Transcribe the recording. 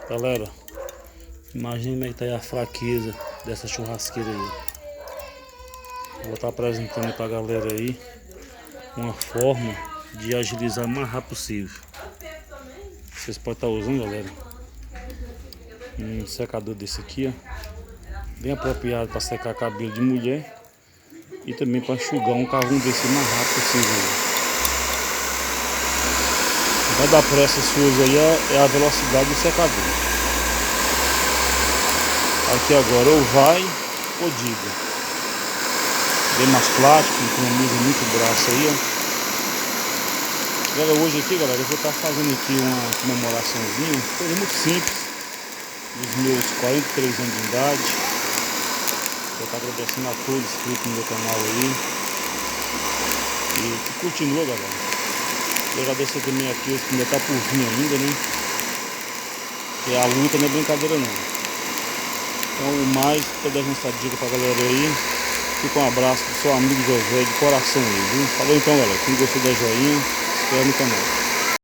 Galera, imagina como é que tá aí a fraqueza dessa churrasqueira aí. Vou estar apresentando pra galera aí uma forma de agilizar o mais rápido possível. Vocês podem estar usando, galera, um secador desse aqui, ó, bem apropriado para secar cabelo de mulher e também para enxugar um carvão desse o mais rápido possível. Vai dar para essas suas aí é a velocidade do secador. Aqui agora ou vai ou diga. Bem mais plástico, economiza muito braço aí, ó. Galera, hoje aqui, galera, eu vou estar fazendo aqui uma comemoraçãozinha, coisa muito simples, dos meus 43 anos de idade. Vou estar agradecendo a todos inscritos no meu canal aí. E que continua, galera. Eu agradecer também aqui os que ainda tá por vir ainda, né? Porque a luta não é brincadeira não. Então o mais, tô dando essa dica pra galera aí. Fica um abraço do seu amigo José de coração aí, viu? Falou então, galera. Quem gostou da joinha, se inscreve no canal.